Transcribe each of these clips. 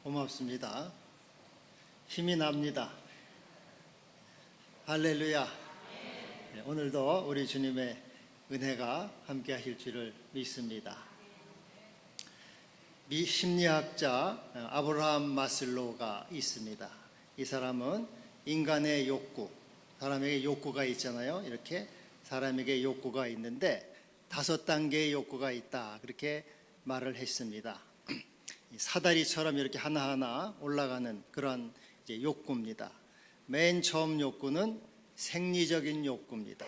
고맙습니다. 힘이 납니다. 할렐루야. 오늘도 우리 주님의 은혜가 함께 하실 줄을 믿습니다. 미 심리학자 아브라함 마슬로우가 있습니다. 이 사람은 인간의 욕구, 사람에게 욕구가 있잖아요. 이렇게 사람에게 욕구가 있는데 5단계의 욕구가 있다, 그렇게 말을 했습니다. 사다리처럼 이렇게 하나하나 올라가는 그런 욕구입니다. 맨 처음 욕구는 생리적인 욕구입니다.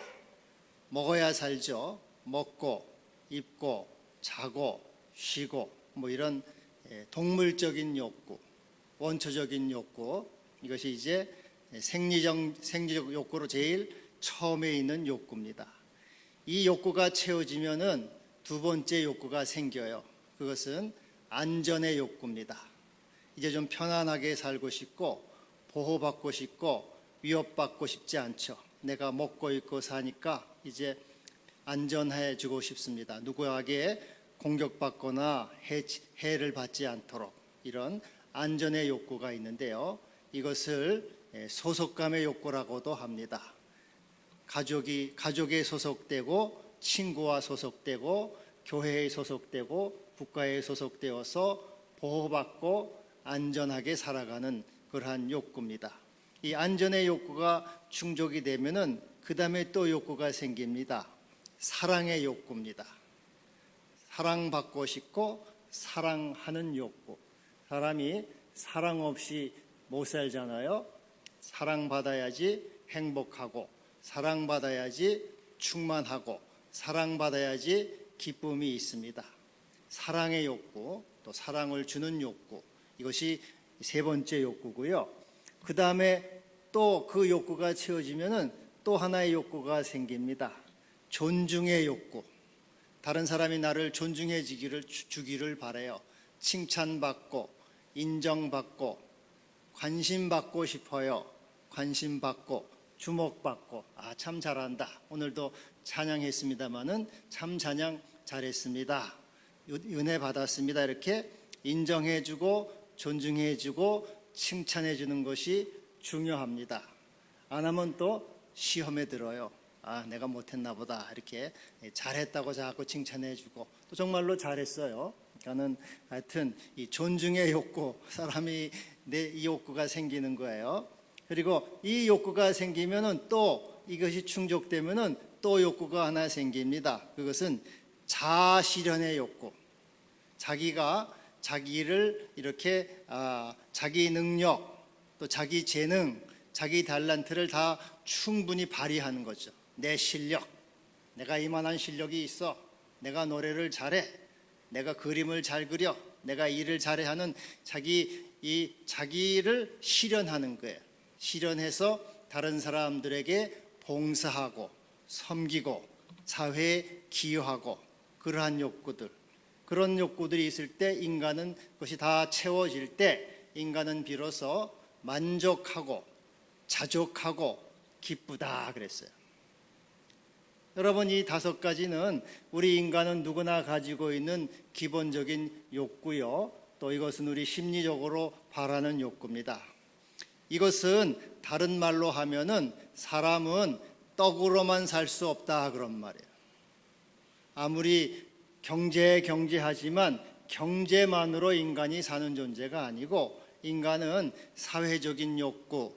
먹어야 살죠. 먹고 입고 자고 쉬고 이런 동물적인 욕구, 원초적인 욕구, 이것이 이제 생리적 욕구로 제일 처음에 있는 욕구입니다. 이 욕구가 채워지면은 두 번째 욕구가 생겨요. 그것은 안전의 욕구입니다. 이제 좀 편안하게 살고 싶고 보호받고 싶고 위협받고 싶지 않죠. 내가 먹고 입고 사니까 이제 안전해지고 싶습니다. 누구에게 공격받거나 해를 받지 않도록, 이런 안전의 욕구가 있는데요. 이것을 소속감의 욕구라고도 합니다. 가족에 소속되고 친구와 소속되고 교회에 소속되고 국가에 소속되어서 보호받고 안전하게 살아가는 그러한 욕구입니다. 이 안전의 욕구가 충족이 되면은 그 다음에 또 욕구가 생깁니다. 사랑의 욕구입니다. 사랑받고 싶고 사랑하는 욕구. 사람이 사랑 없이 못 살잖아요. 사랑받아야지 행복하고, 사랑받아야지 충만하고, 사랑받아야지 기쁨이 있습니다. 사랑의 욕구, 또 사랑을 주는 욕구, 이것이 세 번째 욕구고요. 그 다음에 또 그 욕구가 채워지면은 또 하나의 욕구가 생깁니다. 존중의 욕구. 다른 사람이 나를 존중해 주기를 바라요. 칭찬받고 인정받고 관심받고 싶어요. 관심받고 주목받고, 참 잘한다. 오늘도 찬양했습니다마는 참 찬양 잘했습니다. 은혜 받았습니다. 이렇게 인정해주고 존중해주고 칭찬해주는 것이 중요합니다. 안 하면 또 시험에 들어요. 내가 못했나 보다. 이렇게 잘했다고 자꾸 칭찬해주고 또 정말로 잘했어요. 그러니까는 하여튼 이 존중의 욕구, 사람이 이 욕구가 생기는 거예요. 그리고 이 욕구가 생기면은 또 이것이 충족되면은 또 욕구가 하나 생깁니다. 그것은 자아실현의 욕구. 자기가 자기를 이렇게 자기 능력, 또 자기 재능, 자기 달란트를 다 충분히 발휘하는 거죠. 내 실력, 내가 이만한 실력이 있어, 내가 노래를 잘해, 내가 그림을 잘 그려, 내가 일을 잘해 하는 자기를 실현하는 거예요. 실현해서 다른 사람들에게 봉사하고 섬기고 사회에 기여하고, 그러한 욕구들, 그런 욕구들이 있을 때 인간은 그것이 다 채워질 때 인간은 비로소 만족하고 자족하고 기쁘다 그랬어요. 여러분, 이 5가지는 우리 인간은 누구나 가지고 있는 기본적인 욕구요, 또 이것은 우리 심리적으로 바라는 욕구입니다. 이것은 다른 말로 하면은 사람은 떡으로만 살 수 없다, 그런 말이에요. 아무리 경제하지만 경제만으로 인간이 사는 존재가 아니고, 인간은 사회적인 욕구,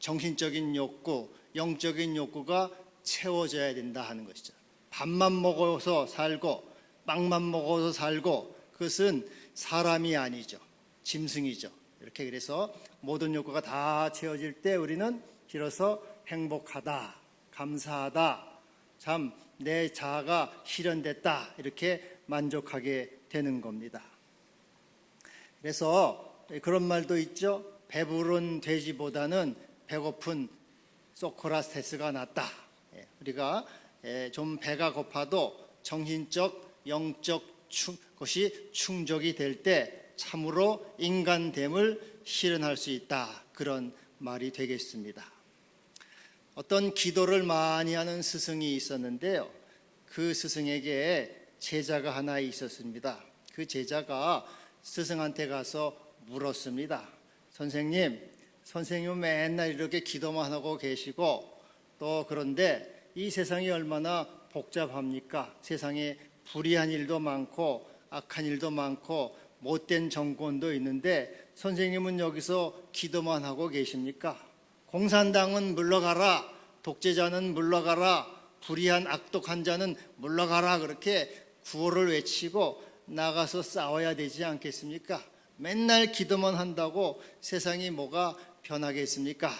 정신적인 욕구, 영적인 욕구가 채워져야 된다 하는 것이죠. 밥만 먹어서 살고 빵만 먹어서 살고, 그것은 사람이 아니죠. 짐승이죠. 이렇게 그래서 모든 욕구가 다 채워질 때 우리는 비로소 행복하다, 감사하다, 참 내 자아가 실현됐다, 이렇게 만족하게 되는 겁니다. 그래서 그런 말도 있죠. 배부른 돼지보다는 배고픈 소크라테스가 낫다. 우리가 좀 배가 고파도 정신적, 영적 것이 충족이 될 때 참으로 인간됨을 실현할 수 있다, 그런 말이 되겠습니다. 어떤 기도를 많이 하는 스승이 있었는데요, 그 스승에게 제자가 하나 있었습니다. 그 제자가 스승한테 가서 물었습니다. 선생님은 맨날 이렇게 기도만 하고 계시고 또 그런데 이 세상이 얼마나 복잡합니까? 세상에 불의한 일도 많고 악한 일도 많고 못된 정권도 있는데 선생님은 여기서 기도만 하고 계십니까? 공산당은 물러가라, 독재자는 물러가라, 불의한 악독한 자는 물러가라, 그렇게 구호를 외치고 나가서 싸워야 되지 않겠습니까? 맨날 기도만 한다고 세상이 뭐가 변하겠습니까?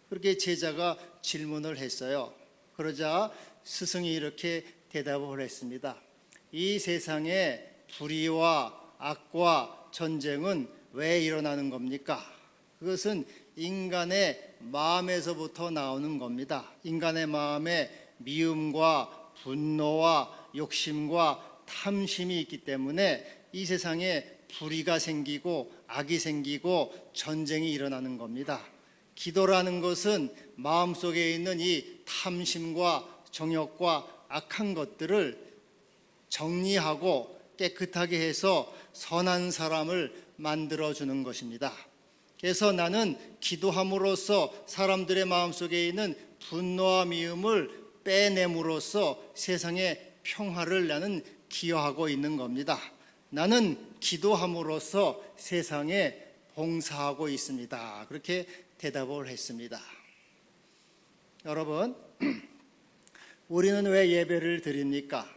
그렇게 제자가 질문을 했어요. 그러자 스승이 이렇게 대답을 했습니다. 이 세상에 불의와 악과 전쟁은 왜 일어나는 겁니까? 그것은 인간의 마음에서부터 나오는 겁니다. 인간의 마음에 미움과 분노와 욕심과 탐심이 있기 때문에 이 세상에 불의가 생기고 악이 생기고 전쟁이 일어나는 겁니다. 기도라는 것은 마음속에 있는 이 탐심과 정욕과 악한 것들을 정리하고 깨끗하게 해서 선한 사람을 만들어주는 것입니다. 그래서 나는 기도함으로써 사람들의 마음속에 있는 분노와 미움을 빼냄으로써 세상에 평화를 나는 기여하고 있는 겁니다. 나는 기도함으로써 세상에 봉사하고 있습니다. 그렇게 대답을 했습니다. 여러분, 우리는 왜 예배를 드립니까?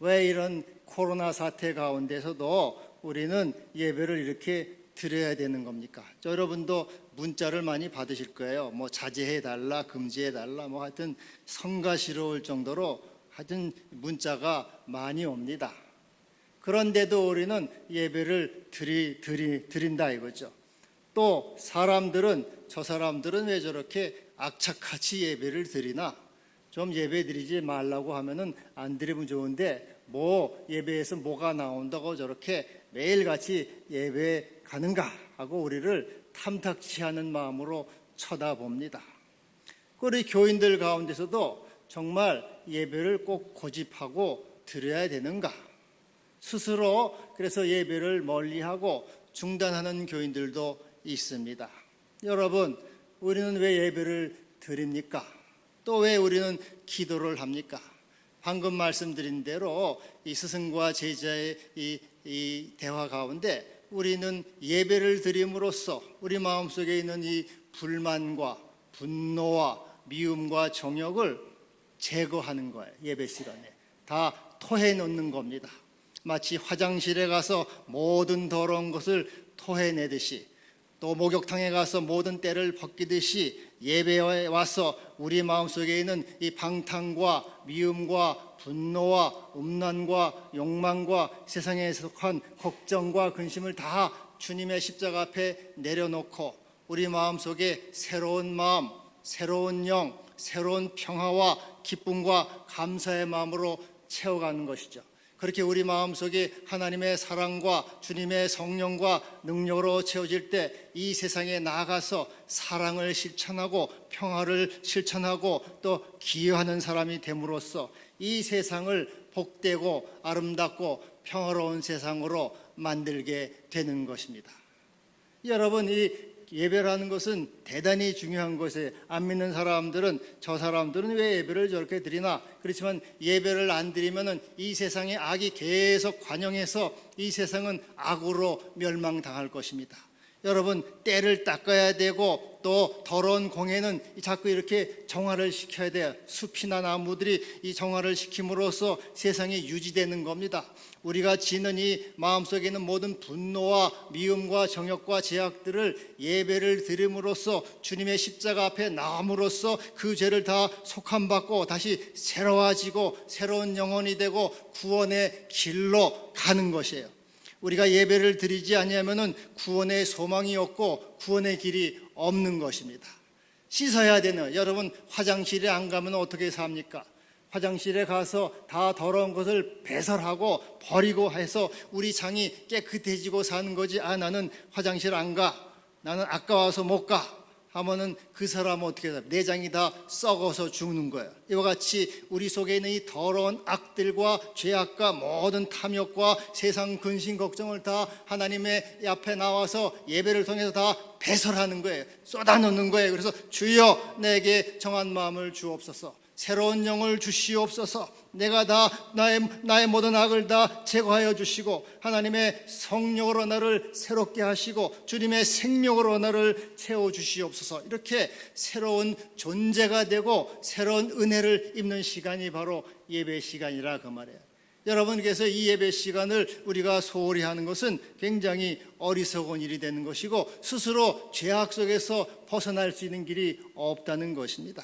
왜 이런 코로나 사태 가운데서도 우리는 예배를 이렇게 드려야 되는 겁니까? 여러분도 문자를 많이 받으실 거예요. 뭐 자제해달라, 금지해달라, 뭐 하여튼 성가시러울 정도로 하여튼 문자가 많이 옵니다. 그런데도 우리는 예배를 드린다 이거죠. 또 저 사람들은 왜 저렇게 악착같이 예배를 드리나? 좀 예배 드리지 말라고 하면은 안 드리면 좋은데 뭐 예배에서 뭐가 나온다고 저렇게 매일같이 예배 가는가 하고 우리를 탐탁치 않은 마음으로 쳐다봅니다. 우리 교인들 가운데서도 정말 예배를 꼭 고집하고 드려야 되는가? 스스로 그래서 예배를 멀리하고 중단하는 교인들도 있습니다. 여러분, 우리는 왜 예배를 드립니까? 또 왜 우리는 기도를 합니까? 방금 말씀드린 대로 이 스승과 제자의 이 대화 가운데 우리는 예배를 드림으로써 우리 마음속에 있는 이 불만과 분노와 미움과 정욕을 제거하는 거예요. 예배 시간에 다 토해놓는 겁니다. 마치 화장실에 가서 모든 더러운 것을 토해내듯이 또 목욕탕에 가서 모든 때를 벗기듯이 예배에 와서 우리 마음속에 있는 이 방탕과 미움과 분노와 음란과 욕망과 세상에 속한 걱정과 근심을 다 주님의 십자가 앞에 내려놓고 우리 마음속에 새로운 마음, 새로운 영, 새로운 평화와 기쁨과 감사의 마음으로 채워가는 것이죠. 그렇게 우리 마음속에 하나님의 사랑과 주님의 성령과 능력으로 채워질 때 이 세상에 나아가서 사랑을 실천하고 평화를 실천하고 또 기여하는 사람이 됨으로써 이 세상을 복되고 아름답고 평화로운 세상으로 만들게 되는 것입니다. 여러분, 이 예배라는 것은 대단히 중요한 것이에요. 안 믿는 사람들은 저 사람들은 왜 예배를 저렇게 드리나? 그렇지만 예배를 안 드리면은 이 세상에 악이 계속 관영해서 이 세상은 악으로 멸망당할 것입니다. 여러분, 때를 닦아야 되고 또 더러운 공해는 자꾸 이렇게 정화를 시켜야 돼요. 숲이나 나무들이 이 정화를 시킴으로써 세상이 유지되는 겁니다. 우리가 지는 이 마음속에 있는 모든 분노와 미움과 정욕과 죄악들을 예배를 드림으로써 주님의 십자가 앞에 나옴으로써 그 죄를 다 속함받고 다시 새로워지고 새로운 영혼이 되고 구원의 길로 가는 것이에요. 우리가 예배를 드리지 아니하면은 구원의 소망이 없고 구원의 길이 없는 것입니다. 씻어야 되는, 여러분 화장실에 안 가면 어떻게 삽니까? 화장실에 가서 다 더러운 것을 배설하고 버리고 해서 우리 장이 깨끗해지고 사는 거지. 나는 화장실 안 가, 나는 아까워서 못 가, 하면은 그 사람은 어떻게 돼? 내장이 다 썩어서 죽는 거예요. 이와 같이 우리 속에 있는 이 더러운 악들과 죄악과 모든 탐욕과 세상 근심 걱정을 다 하나님의 앞에 나와서 예배를 통해서 다 배설하는 거예요. 쏟아놓는 거예요. 그래서 주여 내게 정한 마음을 주옵소서, 새로운 영을 주시옵소서, 내가 다 나의 모든 악을 다 제거하여 주시고 하나님의 성령으로 나를 새롭게 하시고 주님의 생명으로 나를 채워 주시옵소서. 이렇게 새로운 존재가 되고 새로운 은혜를 입는 시간이 바로 예배 시간이라 그 말이에요. 여러분께서 이 예배 시간을 우리가 소홀히 하는 것은 굉장히 어리석은 일이 되는 것이고 스스로 죄악 속에서 벗어날 수 있는 길이 없다는 것입니다.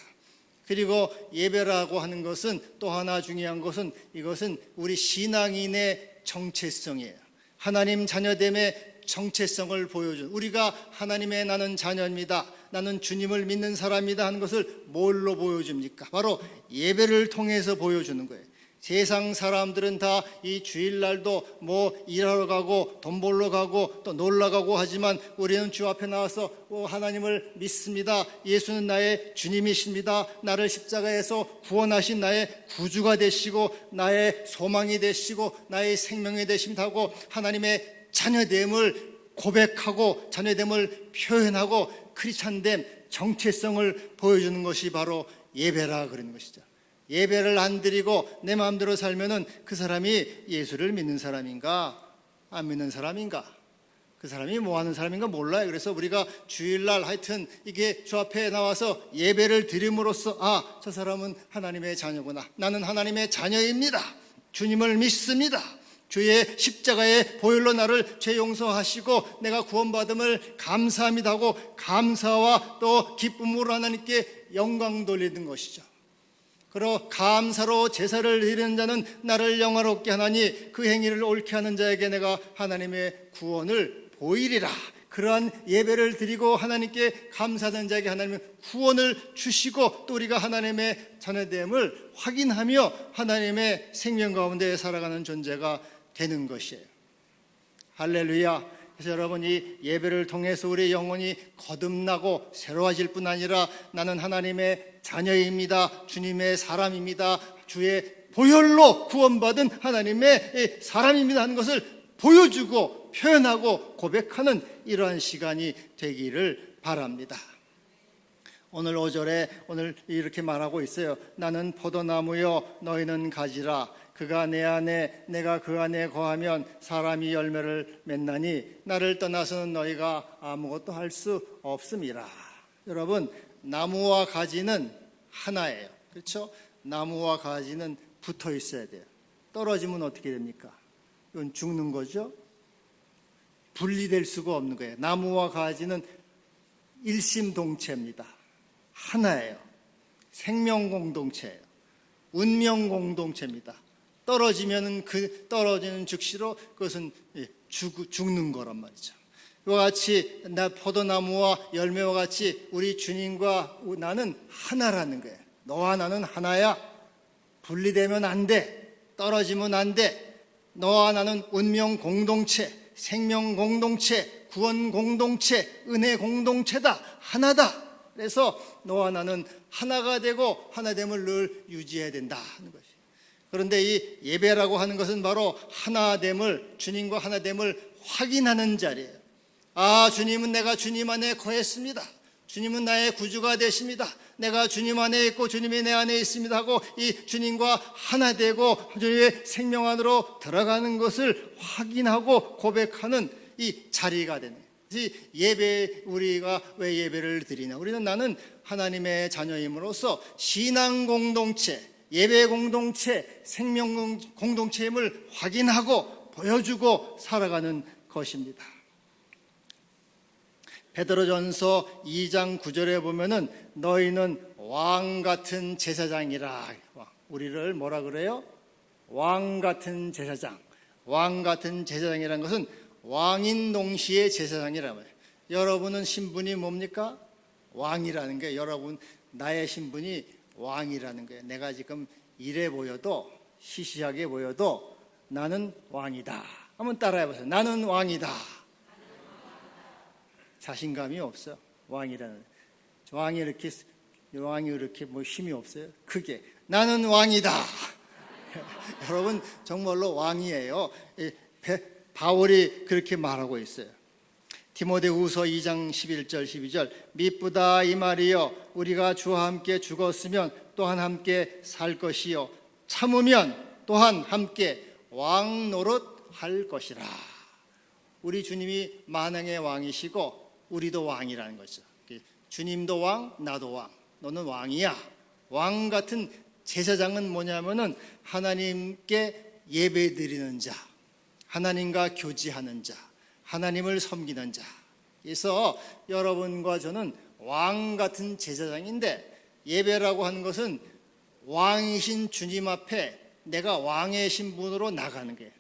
그리고 예배라고 하는 것은 또 하나 중요한 것은 이것은 우리 신앙인의 정체성이에요. 하나님 자녀됨의 정체성을 보여준, 우리가 하나님의 나는 자녀입니다, 나는 주님을 믿는 사람이다 하는 것을 뭘로 보여줍니까? 바로 예배를 통해서 보여주는 거예요. 세상 사람들은 다 이 주일날도 뭐 일하러 가고 돈 벌러 가고 또 놀러 가고 하지만 우리는 주 앞에 나와서 하나님을 믿습니다, 예수는 나의 주님이십니다, 나를 십자가에서 구원하신 나의 구주가 되시고 나의 소망이 되시고 나의 생명이 되십니다 하고 하나님의 자녀됨을 고백하고 자녀됨을 표현하고 크리스찬됨 정체성을 보여주는 것이 바로 예배라 그러는 것이죠. 예배를 안 드리고 내 마음대로 살면은 그 사람이 예수를 믿는 사람인가 안 믿는 사람인가, 그 사람이 뭐 하는 사람인가 몰라요. 그래서 우리가 주일날 하여튼 이게 주 앞에 나와서 예배를 드림으로써 아, 저 사람은 하나님의 자녀구나, 나는 하나님의 자녀입니다, 주님을 믿습니다, 주의 십자가의 보혈로 나를 죄 용서하시고 내가 구원받음을 감사합니다 하고 감사와 또 기쁨으로 하나님께 영광 돌리는 것이죠. 그리고 감사로 제사를 드리는 자는 나를 영화롭게 하나니 그 행위를 옳게 하는 자에게 내가 하나님의 구원을 보이리라. 그러한 예배를 드리고 하나님께 감사하는 자에게 하나님은 구원을 주시고 또 우리가 하나님의 자녀됨을 확인하며 하나님의 생명 가운데 살아가는 존재가 되는 것이에요. 할렐루야. 그래서 여러분, 이 예배를 통해서 우리의 영혼이 거듭나고 새로워질 뿐 아니라 나는 하나님의 자녀입니다, 주님의 사람입니다, 주의 보혈로 구원받은 하나님의 사람입니다 하는 것을 보여주고 표현하고 고백하는 이러한 시간이 되기를 바랍니다. 오늘 5절에 오늘 이렇게 말하고 있어요. 나는 포도나무여 너희는 가지라, 그가 내 안에 내가 그 안에 거하면 사람이 열매를 맺나니 나를 떠나서는 너희가 아무것도 할 수 없음이라. 여러분, 나무와 가지는 하나예요. 그렇죠? 나무와 가지는 붙어 있어야 돼요. 떨어지면 어떻게 됩니까? 이건 죽는 거죠. 분리될 수가 없는 거예요. 나무와 가지는 일심동체입니다. 하나예요. 생명 공동체예요. 운명 공동체입니다. 떨어지면은 그 떨어지는 즉시로 그것은 죽는 거란 말이죠. 이와 같이 나 포도나무와 열매와 같이 우리 주님과 나는 하나라는 거예요. 너와 나는 하나야. 분리되면 안 돼. 떨어지면 안 돼. 너와 나는 운명 공동체, 생명 공동체, 구원 공동체, 은혜 공동체다. 하나다. 그래서 너와 나는 하나가 되고 하나됨을 늘 유지해야 된다 하는 것이에요. 그런데 이 예배라고 하는 것은 바로 하나됨을, 주님과 하나됨을 확인하는 자리예요. 아, 주님은 내가 주님 안에 거했습니다. 주님은 나의 구주가 되십니다. 내가 주님 안에 있고 주님이 내 안에 있습니다 하고 이 주님과 하나 되고 주님의 생명 안으로 들어가는 것을 확인하고 고백하는 이 자리가 되는 거예요. 이 예배, 우리가 왜 예배를 드리냐? 우리는 나는 하나님의 자녀임으로써 신앙 공동체, 예배 공동체, 생명 공동체임을 확인하고 보여주고 살아가는 것입니다. 베드로전서 2장 9절에 보면은 너희는 왕 같은 제사장이라. 우리를 뭐라 그래요? 왕 같은 제사장. 왕 같은 제사장이라는 것은 왕인 동시에 제사장이라고 해요. 여러분은 신분이 뭡니까? 왕이라는 게, 여러분 나의 신분이 왕이라는 거예요. 내가 지금 이래 보여도, 시시하게 보여도 나는 왕이다. 한번 따라해 보세요. 나는 왕이다. 자신감이 없어요. 왕이라는. 왕이 이렇게 뭐 힘이 없어요. 크게 나는 왕이다. 여러분 정말로 왕이에요. 바울이 그렇게 말하고 있어요. 디모데후서 2장 11절 12절 미쁘다 이 말이요 우리가 주와 함께 죽었으면 또한 함께 살 것이요 참으면 또한 함께 왕 노릇 할 것이라. 우리 주님이 만왕의 왕이시고 우리도 왕이라는 거죠. 주님도 왕, 나도 왕. 너는 왕이야. 왕 같은 제사장은 뭐냐면은 하나님께 예배드리는 자, 하나님과 교제하는 자, 하나님을 섬기는 자. 그래서 여러분과 저는 왕 같은 제사장인데, 예배라고 하는 것은 왕이신 주님 앞에 내가 왕의 신분으로 나가는 거예요.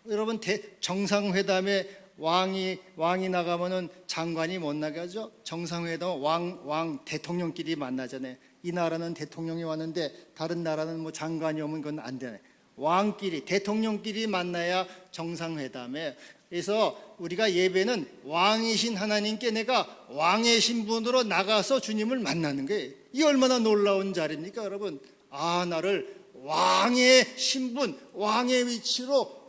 여러분 정상회담에 왕이 나가면은 장관이 못 나가죠. 정상회담 왕 대통령끼리 만나잖아요. 이 나라는 대통령이 왔는데 다른 나라는 뭐 장관이 오면 그건 안 되네. 왕끼리 대통령끼리 만나야 정상회담에. 그래서 우리가 예배는 왕이신 하나님께 내가 왕의 신분으로 나가서 주님을 만나는 거예요. 이 얼마나 놀라운 자리입니까, 여러분? 나를 왕의 신분, 왕의 위치로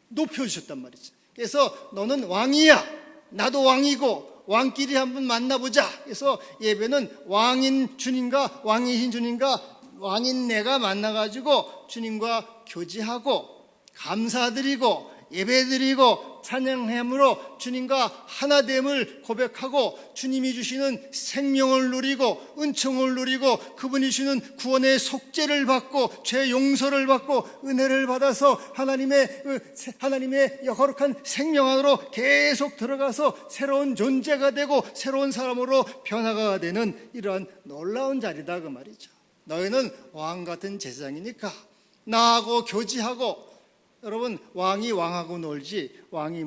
높여주셨단 말이죠. 그래서 너는 왕이야. 나도 왕이고 왕끼리 한번 만나보자. 그래서 예배는 왕인 주님과 왕이신 주님과 왕인 내가 만나가지고 주님과 교제하고 감사드리고 예배드리고 찬양함으로 주님과 하나됨을 고백하고 주님이 주시는 생명을 누리고 은총을 누리고 그분이 주시는 구원의 속죄를 받고 죄 용서를 받고 은혜를 받아서 하나님의 거룩한 생명 안으로 계속 들어가서 새로운 존재가 되고 새로운 사람으로 변화가 되는 이러한 놀라운 자리다 그 말이죠. 너희는 왕 같은 제사장이니까 나하고 교제하고. 여러분 왕이 왕하고 놀지 왕이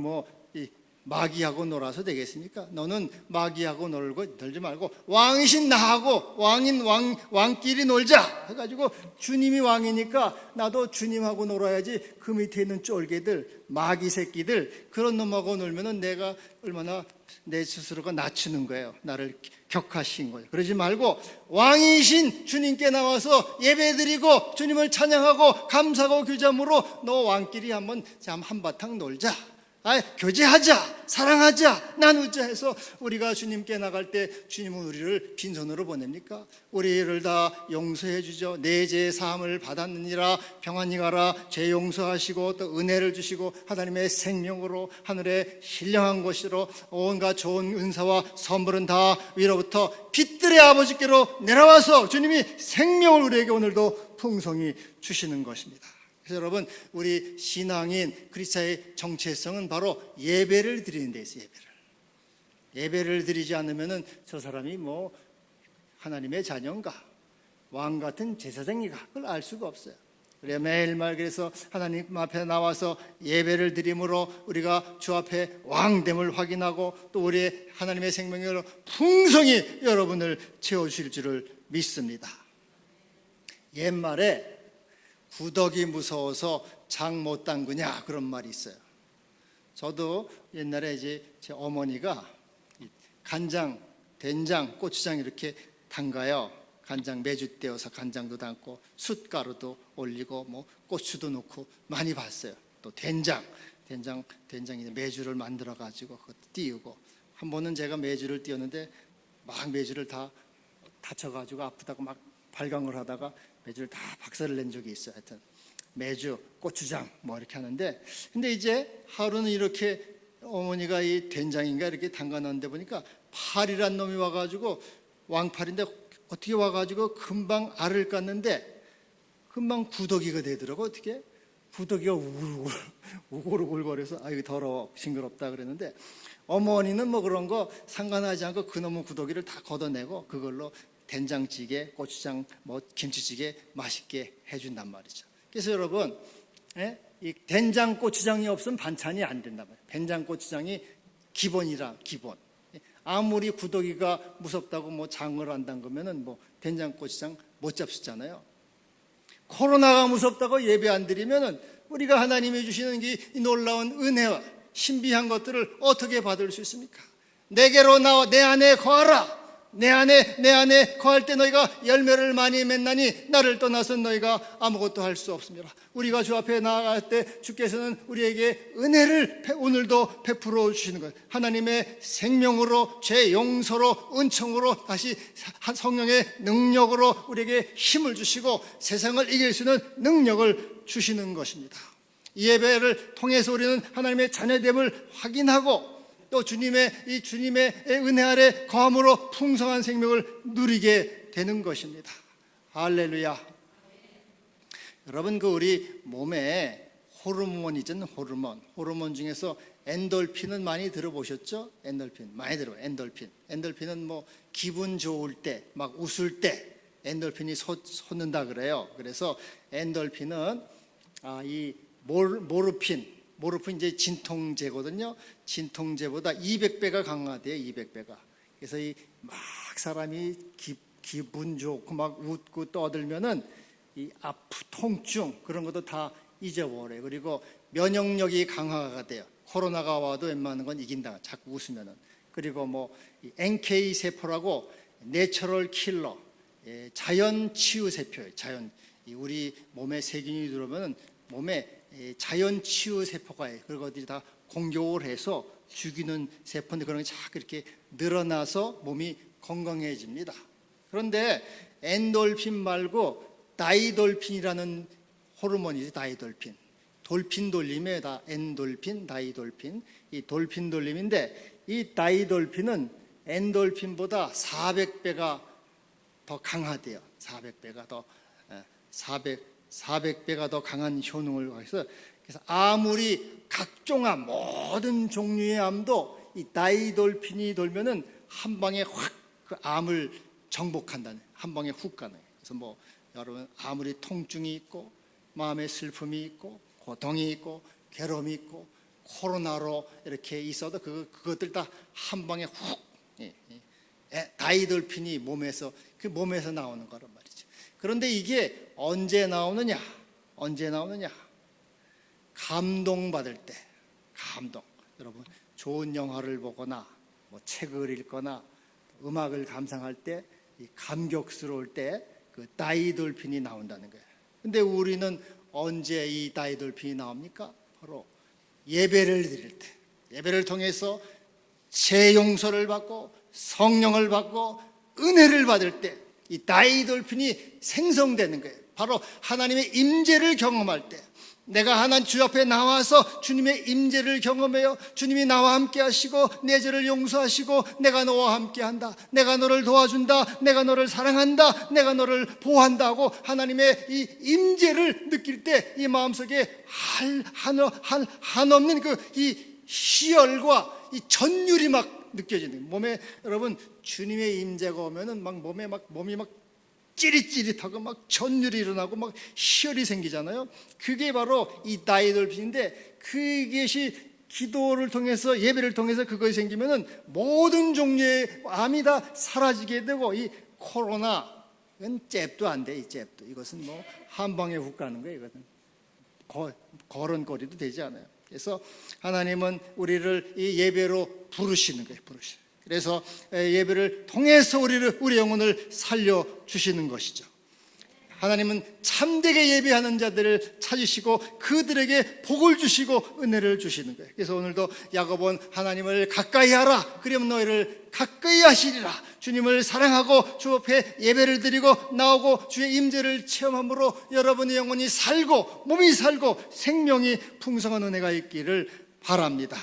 마귀하고 놀아서 되겠습니까? 너는 마귀하고 놀지 말고 왕이신 나하고 왕끼리 놀자 해가지고, 주님이 왕이니까 나도 주님하고 놀아야지. 그 밑에 있는 쫄개들 마귀 새끼들 그런 놈하고 놀면은 내가 얼마나 내 스스로가 낮추는 거예요. 나를 격하신 거예요. 그러지 말고 왕이신 주님께 나와서 예배드리고 주님을 찬양하고 감사하고 교제함으로 너 왕끼리 한바탕 놀자. 교제하자, 사랑하자, 나누자 해서 우리가 주님께 나갈 때 주님은 우리를 빈손으로 보냅니까? 우리를 다 용서해 주죠. 내 죄 사함을 받았느니라 평안히 가라. 죄 용서하시고 또 은혜를 주시고 하나님의 생명으로 하늘의 신령한 곳으로 온갖 좋은 은사와 선물은 다 위로부터 빛들의 아버지께로 내려와서 주님이 생명을 우리에게 오늘도 풍성히 주시는 것입니다. 그래서 여러분 우리 신앙인 그리스도의 정체성은 바로 예배를 드리는 데 있어요. 예배를 드리지 않으면 저 사람이 하나님의 자녀인가 왕 같은 제사장인가 그걸 알 수가 없어요. 우리가 매일마다 그래서 하나님 앞에 나와서 예배를 드림으로 우리가 주 앞에 왕됨을 확인하고 또 우리의 하나님의 생명으로 풍성히 여러분을 채워주실 줄을 믿습니다. 옛말에 구덕이 무서워서 장 못 담그냐 그런 말이 있어요. 저도 옛날에 제 어머니가 간장, 된장, 고추장 이렇게 담가요. 간장 매주 떼어서 간장도 담고 숯가루도 올리고 고추도 넣고 많이 봤어요. 또 된장이 매주를 만들어 가지고 그것도 띄우고, 한 번은 제가 매주를 띄웠는데 막 매주를 다 다쳐가지고 아프다고 막 발광을 하다가 매주를 다 박살을 낸 적이 있어요. 하여튼 매주, 고추장 이렇게 하는데, 근데 이제 하루는 이렇게 어머니가 이 된장인가 이렇게 담가 놓는데 보니까 팔이란 놈이 와가지고 왕팔인데 어떻게 와가지고 금방 알을 깠는데 금방 구더기가 되더라고. 어떻게 구더기가 우글우글거려서 이거 더러워 징그럽다 그랬는데, 어머니는 그런 거 상관하지 않고 그놈의 구더기를 다 걷어내고 그걸로 된장찌개, 고추장, 김치찌개 맛있게 해준단 말이죠. 그래서 여러분, 이 된장, 고추장이 없으면 반찬이 안 된단 말이에요. 된장, 고추장이 기본. 아무리 구더기가 무섭다고 장을 안 담그면은 된장, 고추장 못 잡수잖아요. 코로나가 무섭다고 예배 안 드리면은 우리가 하나님이 주시는 이 놀라운 은혜와 신비한 것들을 어떻게 받을 수 있습니까? 내게로 나와 내 안에 거하라. 내 안에 거할 때 너희가 열매를 많이 맺나니 나를 떠나서 너희가 아무것도 할 수 없습니다. 우리가 주 앞에 나아갈 때 주께서는 우리에게 은혜를 오늘도 베풀어 주시는 거예요. 하나님의 생명으로, 죄 용서로, 은총으로, 다시 성령의 능력으로 우리에게 힘을 주시고 세상을 이길 수 있는 능력을 주시는 것입니다. 이 예배를 통해서 우리는 하나님의 자녀됨을 확인하고 또 주님의 은혜 아래 거함으로 풍성한 생명을 누리게 되는 것입니다. 할렐루야. 여러분, 우리 몸에 호르몬 있잖아요. 호르몬 중에서 엔돌핀은 많이 들어보셨죠? 엔돌핀 많이 들어봐요. 엔돌핀은 뭐 기분 좋을 때, 막 웃을 때 엔돌핀이 솟는다 그래요. 그래서 엔돌핀은 이 모르핀 이제 진통제거든요. 진통제보다 200배가 강하대요. 200배가. 그래서 막 사람이 기분 좋고 막 웃고 떠들면은 이 통증 그런 것도 다 잊어버려요. 그리고 면역력이 강화가 돼요. 코로나가 와도 웬만한 건 이긴다. 자꾸 웃으면은. 그리고 NK 세포라고 내처럴 킬러, 자연 치유 세포예요. 우리 몸에 세균이 들어오면은 몸에 자연 치유 세포가 있어요. 그리고 어디 다 공격을 해서 죽이는 세포인데 그런 게 자꾸 이렇게 늘어나서 몸이 건강해집니다. 그런데 엔돌핀 말고 다이돌핀이라는 호르몬이지. 돌핀 돌림에 다 엔돌핀, 다이돌핀. 이 돌핀 돌림인데 이 다이돌핀은 엔돌핀보다 400배가 더 강하대요. 400배가 더 강한 효능을 해서 그래서 아무리 각종 암, 모든 종류의 암도 이 다이돌핀이 돌면은 한 방에 확 그 암을 정복한다는, 한 방에 훅 가는. 그래서 여러분 아무리 통증이 있고 마음의 슬픔이 있고 고통이 있고 괴로움이 있고 코로나로 이렇게 있어도 그것들 다 한 방에 훅 다이돌핀이 몸에서 나오는 거란 말이죠. 그런데 이게 언제 나오느냐? 감동받을 때. 여러분 좋은 영화를 보거나 책을 읽거나 음악을 감상할 때 감격스러울 때 그 다이돌핀이 나온다는 거예요. 근데 우리는 언제 이 다이돌핀이 나옵니까? 바로 예배를 드릴 때. 예배를 통해서 죄 용서를 받고 성령을 받고 은혜를 받을 때 이 다이돌핀이 생성되는 거예요. 바로 하나님의 임재를 경험할 때, 내가 하나님 주 앞에 나와서 주님의 임재를 경험해요. 주님이 나와 함께 하시고 내 죄를 용서하시고 내가 너와 함께 한다, 내가 너를 도와준다, 내가 너를 사랑한다, 내가 너를 보호한다고 하나님의 이 임재를 느낄 때 이 마음속에 한없는 이 희열과 이 전율이 막 느껴지는 몸에. 여러분 주님의 임재가 오면은 몸이 막 찌릿찌릿하고 막 전율이 일어나고 막 희열이 생기잖아요. 그게 바로 이 다이돌핀인데, 그것이 기도를 통해서 예배를 통해서 그것이 생기면은 모든 종류의 암이 다 사라지게 되고, 이 코로나는 잽도 안 돼. 이 잽도 이것은 한 방에 훅 가는 거예요. 이것은 걸음걸이도 되지 않아요. 그래서 하나님은 우리를 이 예배로 부르시는 거예요. 그래서 예배를 통해서 우리 영혼을 살려주시는 것이죠. 하나님은 참되게 예배하는 자들을 찾으시고 그들에게 복을 주시고 은혜를 주시는 거예요. 그래서 오늘도 야고보는 하나님을 가까이 하라, 그러면 너희를 가까이 하시리라. 주님을 사랑하고 주 앞에 예배를 드리고 나오고 주의 임재를 체험함으로 여러분의 영혼이 살고 몸이 살고 생명이 풍성한 은혜가 있기를 바랍니다.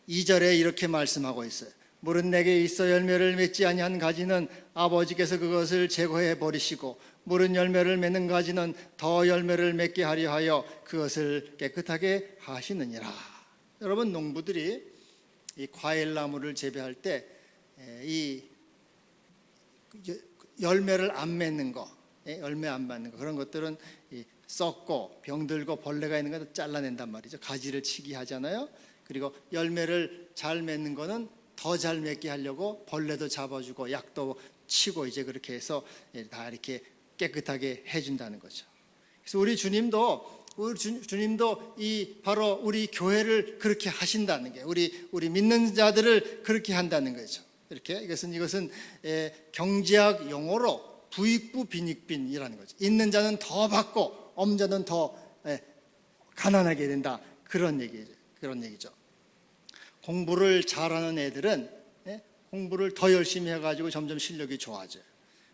2절에 이렇게 말씀하고 있어요. 물은 내게 있어 열매를 맺지 아니한 가지는 아버지께서 그것을 제거해 버리시고, 물은 열매를 맺는 가지는 더 열매를 맺게 하려 하여 그것을 깨끗하게 하시느니라. 여러분, 농부들이 이 과일나무를 재배할 때 이 열매를 안 맺는 거, 열매 안 맺는 거, 그런 것들은 썩고 병들고 벌레가 있는 거 잘라낸단 말이죠. 가지를 치기 하잖아요. 그리고 열매를 잘 맺는 거는 더 잘 맺게 하려고 벌레도 잡아주고 약도 치고 이제 그렇게 해서 다 이렇게 깨끗하게 해준다는 거죠. 그래서 우리 주님도 바로 우리 교회를 그렇게 하신다는 게, 우리 믿는 자들을 그렇게 한다는 거죠. 이렇게 이것은 경제학 용어로 부익부 빈익빈이라는 거죠. 있는 자는 더 받고 없는 자는 더 가난하게 된다. 그런 얘기죠. 공부를 잘하는 애들은 공부를 더 열심히 해가지고 점점 실력이 좋아져요.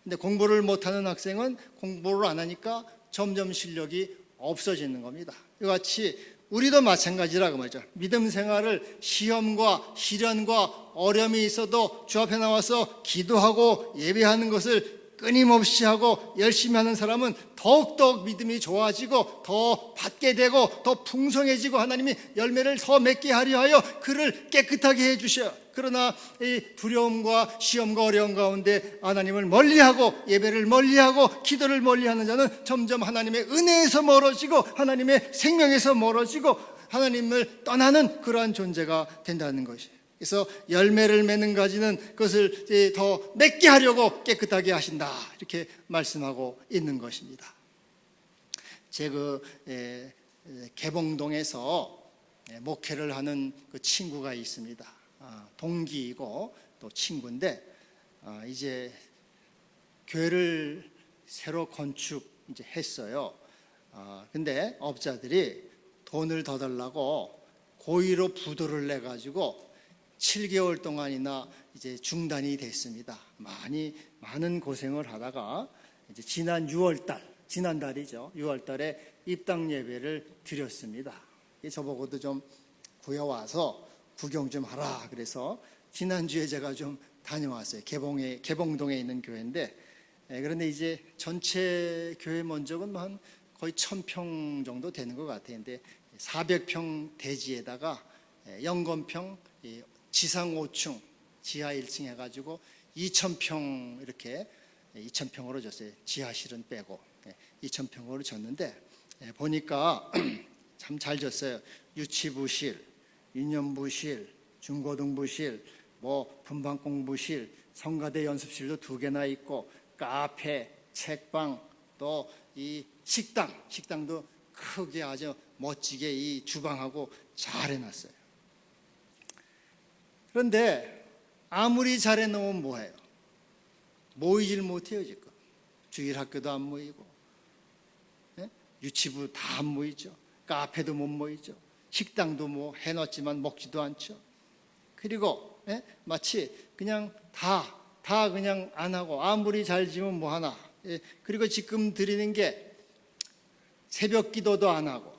근데 공부를 못하는 학생은 공부를 안 하니까 점점 실력이 없어지는 겁니다. 이같이 우리도 마찬가지라고 말이죠. 믿음 생활을 시험과 시련과 어려움이 있어도 주 앞에 나와서 기도하고 예배하는 것을 끊임없이 하고 열심히 하는 사람은 더욱더 믿음이 좋아지고 더 받게 되고 더 풍성해지고 하나님이 열매를 더 맺게 하려 하여 그를 깨끗하게 해주셔요. 그러나 이 두려움과 시험과 어려움 가운데 하나님을 멀리하고 예배를 멀리하고 기도를 멀리하는 자는 점점 하나님의 은혜에서 멀어지고 하나님의 생명에서 멀어지고 하나님을 떠나는 그러한 존재가 된다는 것이에요. 그래서 열매를 맺는 가지는 그것을 더 맺게 하려고 깨끗하게 하신다, 이렇게 말씀하고 있는 것입니다. 제 개봉동에서 목회를 하는 그 친구가 있습니다. 동기이고 또 친구인데 이제 교회를 새로 건축했어요. 근데 업자들이 돈을 더 달라고 고의로 부도를 내 가지고 7개월 동안이나 이제 중단이 됐습니다. 많은 고생을 하다가 이제 지난달이죠. 6월달에 입당 예배를 드렸습니다. 저보고도 좀 구해와서 구경 좀 하라 그래서 지난주에 제가 좀 다녀왔어요. 개봉동에 있는 교회인데 그런데 이제 전체 교회 면적은 한 거의 1000평 정도 되는 것 같아요. 근데 400평 대지에다가 영건평 지상 5층, 지하 1층 해가지고 2000평 이렇게 2000평으로 줬어요. 지하실은 빼고 2000평으로 줬는데 보니까 참 잘 줬어요. 유치부실, 유년부실, 중고등부실, 분방공부실, 성가대 연습실도 2개나 있고 카페, 책방, 또 이 식당도 크게 아주 멋지게 이 주방하고 잘 해놨어요. 그런데 아무리 잘 해놓으면 뭐해요? 모이질 못해요. 지금 주일학교도 안 모이고 유치부 다 안 모이죠. 카페도 못 모이죠. 식당도 해놨지만 먹지도 않죠. 그리고 마치 그냥 다 그냥 안 하고 아무리 잘 지으면 뭐 하나. 그리고 지금 드리는 게 새벽 기도도 안 하고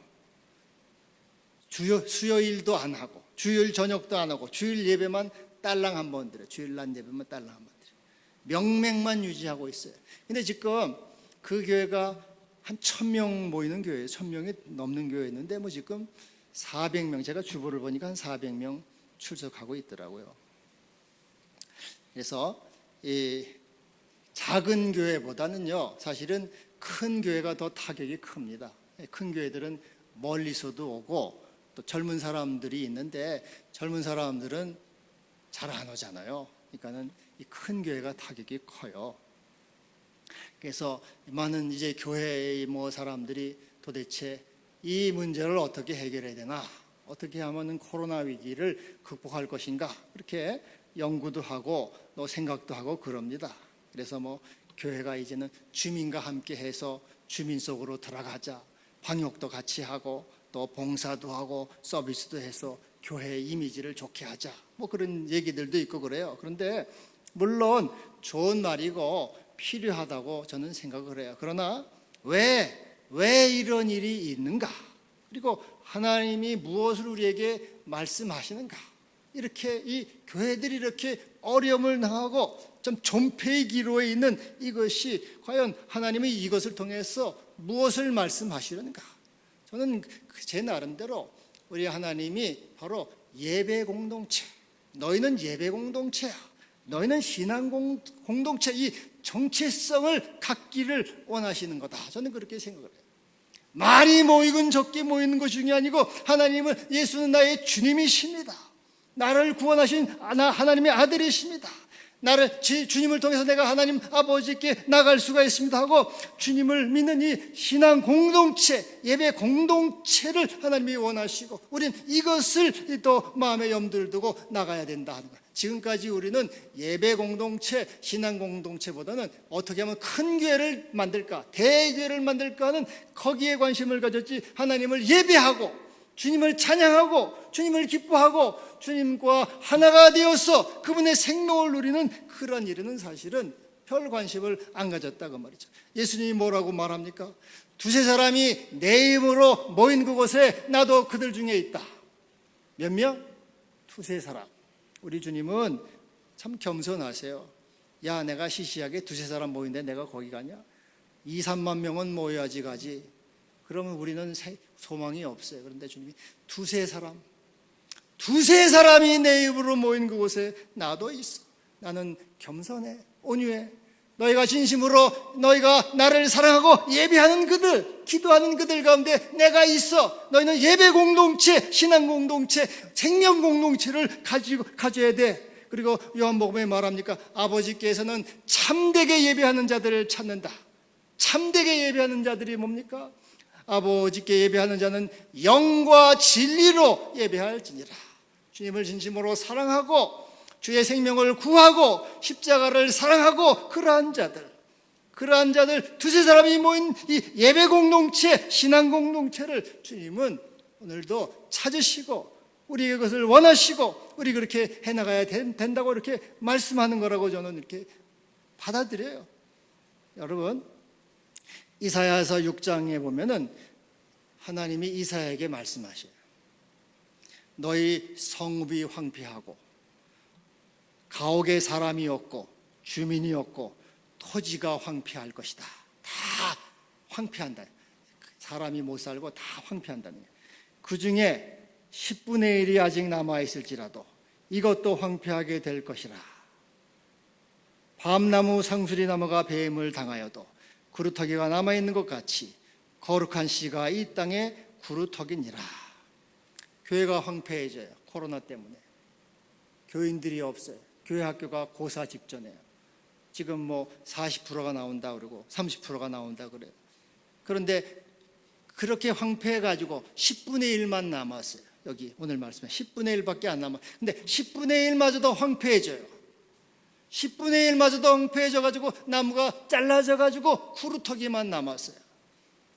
수요일도 안 하고 주일 저녁도 안 하고 주일 예배만 딸랑 한 번 드려요. 주일 날 예배만 딸랑 한 번 드려요. 명맥만 유지하고 있어요. 근데 지금 그 교회가 한 1000명 모이는 교회예요. 1000명이 넘는 교회였는데 지금 400명, 제가 주보를 보니까 한 400명 출석하고 있더라고요. 그래서 이 작은 교회보다는요, 사실은 큰 교회가 더 타격이 큽니다. 큰 교회들은 멀리서도 오고 또 젊은 사람들이 있는데 젊은 사람들은 잘 안 오잖아요. 그러니까는 이 큰 교회가 타격이 커요. 그래서 많은 이제 교회의 사람들이 도대체 이 문제를 어떻게 해결해야 되나, 어떻게 하면은 코로나 위기를 극복할 것인가, 그렇게 연구도 하고 또 생각도 하고 그럽니다. 그래서 교회가 이제는 주민과 함께 해서 주민 속으로 들어가자, 방역도 같이 하고 또 봉사도 하고 서비스도 해서 교회의 이미지를 좋게 하자, 그런 얘기들도 있고 그래요. 그런데 물론 좋은 말이고 필요하다고 저는 생각을 해요. 그러나 왜 이런 일이 있는가, 그리고 하나님이 무엇을 우리에게 말씀하시는가, 이렇게 이 교회들이 이렇게 어려움을 당하고 좀 존폐의 기로에 있는 이것이 과연 하나님이 이것을 통해서 무엇을 말씀하시는가. 저는 제 나름대로 우리 하나님이 바로 예배 공동체, 너희는 예배 공동체야, 너희는 신앙 공동체, 이 정체성을 갖기를 원하시는 거다. 저는 그렇게 생각을 해요. 많이 모이건 적게 모이는 것이 중요한 아니고 하나님은, 예수는 나의 주님이십니다. 나를 구원하신 하나님의 아들이십니다. 주님을 통해서 내가 하나님 아버지께 나갈 수가 있습니다 하고 주님을 믿는 이 신앙 공동체, 예배 공동체를 하나님이 원하시고 우린 이것을 또 마음에 염두를 두고 나가야 된다 하는 거예요. 지금까지 우리는 예배 공동체, 신앙 공동체보다는 어떻게 하면 큰 교회를 만들까, 대교회를 만들까 하는 거기에 관심을 가졌지, 하나님을 예배하고 주님을 찬양하고 주님을 기뻐하고 주님과 하나가 되어서 그분의 생명을 누리는 그런 일에는 사실은 별 관심을 안 가졌다 그 말이죠. 예수님이 뭐라고 말합니까? 두세 사람이 내 이름으로 모인 그곳에 나도 그들 중에 있다. 몇 명? 두세 사람. 우리 주님은 참 겸손하세요. 야, 내가 시시하게 두세 사람 모인데 내가 거기 가냐? 2, 3만 명은 모여야지 가지. 그러면 우리는 소망이 없어요. 그런데 주님이 두세 사람이 내 입으로 모인 그곳에 나도 있어. 나는 겸손해, 온유해. 너희가 진심으로 너희가 나를 사랑하고 예배하는 그들, 기도하는 그들 가운데 내가 있어. 너희는 예배 공동체, 신앙 공동체, 생명 공동체를 가져야 돼. 그리고 요한복음에 말합니까? 아버지께서는 참되게 예배하는 자들을 찾는다. 참되게 예배하는 자들이 뭡니까? 아버지께 예배하는 자는 영과 진리로 예배할지니라. 주님을 진심으로 사랑하고 주의 생명을 구하고 십자가를 사랑하고 그러한 자들 두세 사람이 모인 이 예배 공동체, 신앙 공동체를 주님은 오늘도 찾으시고 우리에게 그것을 원하시고 우리 그렇게 해나가야 된다고 이렇게 말씀하는 거라고 저는 이렇게 받아들여요. 여러분, 이사야서 6장에 보면은 하나님이 이사야에게 말씀하셔요. 너희 성읍이 황폐하고 가옥에 사람이 없고 주민이 없고 토지가 황폐할 것이다. 다 황폐한다. 사람이 못 살고 다 황폐한다는 거예요. 그 중에 10분의 1이 아직 남아있을지라도 이것도 황폐하게 될 것이라. 밤나무 상수리 나무가 뱀을 당하여도 구루터기가 남아있는 것 같이 거룩한 씨가 이 땅에 구루터기니라. 교회가 황폐해져요. 코로나 때문에. 교인들이 없어요. 교회 학교가 고사 직전이에요. 지금 뭐 40%가 나온다 그러고 30%가 나온다 그래요. 그런데 그렇게 황폐해가지고 10분의 1만 남았어요. 여기 오늘 말씀에 10분의 1밖에 안 남아. 근데 10분의 1마저도 황폐해져요. 10분의 1마저도 황폐해져가지고 나무가 잘라져가지고 구루터기만 남았어요.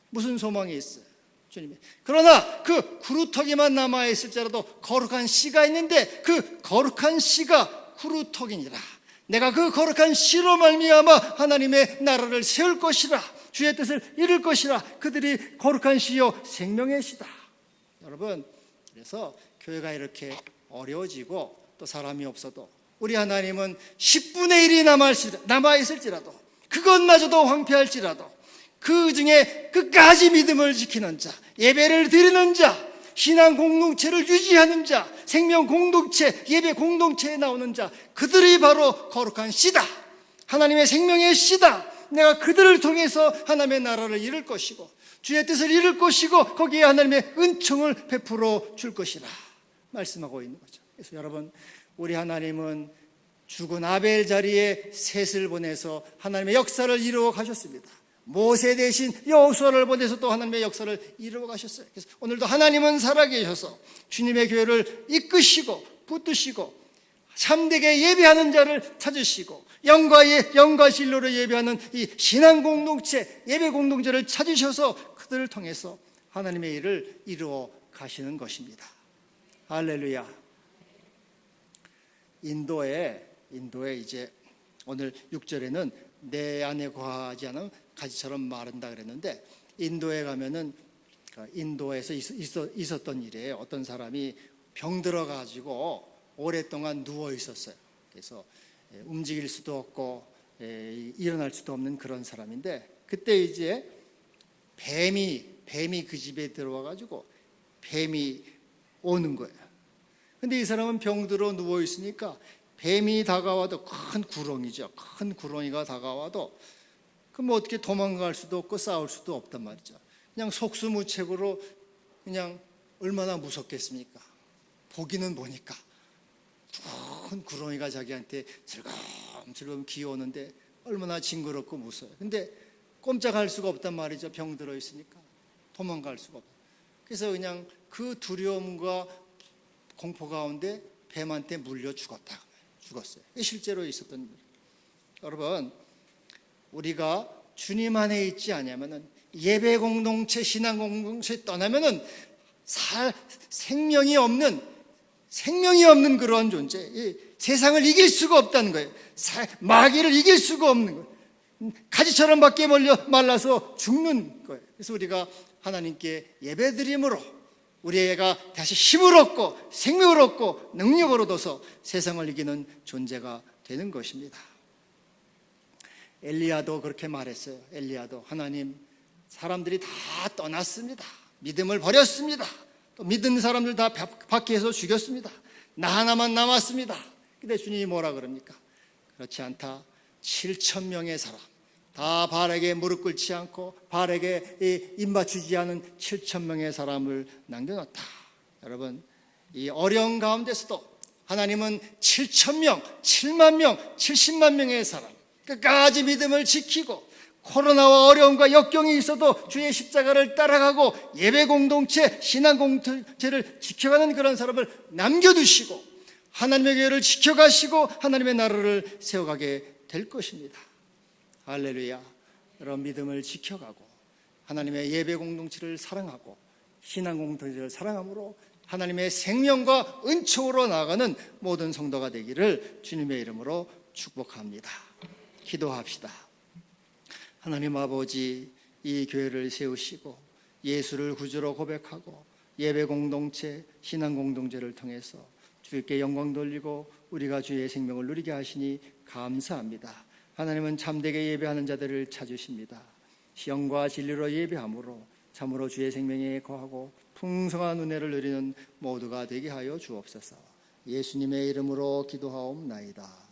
무슨 소망이 있어요? 주님이. 그러나 그 구루터기만 남아있을지라도 거룩한 씨가 있는데 그 거룩한 씨가 구루터기니라. 내가 그 거룩한 씨로 말미암아 하나님의 나라를 세울 것이라. 주의 뜻을 이룰 것이라. 그들이 거룩한 씨요 생명의 씨다. 여러분, 그래서 교회가 이렇게 어려워지고 또 사람이 없어도 우리 하나님은 10분의 1이 남아있을지라도 그것마저도 황폐할지라도 그 중에 끝까지 믿음을 지키는 자, 예배를 드리는 자, 신앙 공동체를 유지하는 자, 생명 공동체, 예배 공동체에 나오는 자, 그들이 바로 거룩한 씨다. 하나님의 생명의 씨다. 내가 그들을 통해서 하나님의 나라를 이룰 것이고 주의 뜻을 이룰 것이고 거기에 하나님의 은총을 베풀어 줄 것이라 말씀하고 있는 거죠. 그래서 여러분, 우리 하나님은 죽은 아벨 자리에 셋을 보내서 하나님의 역사를 이루어 가셨습니다. 모세 대신 여호수아를 보내서 또 하나님의 역사를 이루어 가셨어요. 그래서 오늘도 하나님은 살아계셔서 주님의 교회를 이끄시고 붙드시고 참되게 예배하는 자를 찾으시고 영과 진로로 예배하는 이 신앙 공동체, 예배 공동체를 찾으셔서 그들을 통해서 하나님의 일을 이루어 가시는 것입니다. 할렐루야. 인도에 이제 오늘 6절에는 내 안에 거하지 않은 가지처럼 마른다 그랬는데 인도에 가면은 인도에서 있었던 일이에요. 어떤 사람이 병들어 가지고 오랫동안 누워 있었어요. 그래서 움직일 수도 없고 일어날 수도 없는 그런 사람인데 그때 이제 뱀이 그 집에 들어와 가지고 뱀이 오는 거예요. 근데 이 사람은 병들어 누워 있으니까 뱀이 다가와도 큰 구렁이죠. 큰 구렁이가 다가와도 그럼 어떻게 도망갈 수도 없고 싸울 수도 없단 말이죠. 그냥 속수무책으로 그냥 얼마나 무섭겠습니까? 보기는 보니까 큰 구렁이가 자기한테 슬금슬금 기어오는데 얼마나 징그럽고 무서워요. 근데 꼼짝할 수가 없단 말이죠. 병 들어 있으니까 도망갈 수가 없어요. 그래서 그냥 그 두려움과 공포 가운데 뱀한테 물려 죽었어요. 이게 실제로 있었던 일이에요. 여러분, 우리가 주님 안에 있지 않으면은, 예배 공동체, 신앙 공동체 떠나면은 생명이 없는 그런 존재, 세상을 이길 수가 없다는 거예요. 마귀를 이길 수가 없는 거예요. 가지처럼 밖에 말라서 죽는 거예요. 그래서 우리가 하나님께 예배드림으로 우리가 다시 힘을 얻고 생명을 얻고 능력을 얻어서 세상을 이기는 존재가 되는 것입니다. 엘리야도 그렇게 말했어요. 엘리야도, 하나님, 사람들이 다 떠났습니다. 믿음을 버렸습니다. 또 믿는 사람들 다 밖에서 죽였습니다. 나 하나만 남았습니다. 근데 주님이 뭐라 그럽니까? 그렇지 않다. 7,000명의 사람, 다 바알에게 무릎 꿇지 않고 바알에게 입 맞추지 않은 7,000명의 사람을 남겨놨다. 여러분, 이 어려운 가운데서도 하나님은 7,000명, 7만 명, 70만 명의 사람, 끝까지 믿음을 지키고 코로나와 어려움과 역경이 있어도 주의 십자가를 따라가고 예배 공동체, 신앙 공동체를 지켜가는 그런 사람을 남겨두시고 하나님의 교회를 지켜가시고 하나님의 나라를 세워가게 될 것입니다. 할렐루야. 여러분, 믿음을 지켜가고 하나님의 예배 공동체를 사랑하고 신앙 공동체를 사랑함으로 하나님의 생명과 은총으로 나아가는 모든 성도가 되기를 주님의 이름으로 축복합니다. 기도합시다. 하나님 아버지, 이 교회를 세우시고 예수를 구주로 고백하고 예배 공동체, 신앙 공동체를 통해서 주께 영광 돌리고 우리가 주의 생명을 누리게 하시니 감사합니다. 하나님은 참되게 예배하는 자들을 찾으십니다. 영과 진리로 예배함으로 참으로 주의 생명에 거하고 풍성한 은혜를 누리는 모두가 되게 하여 주옵소서. 예수님의 이름으로 기도하옵나이다.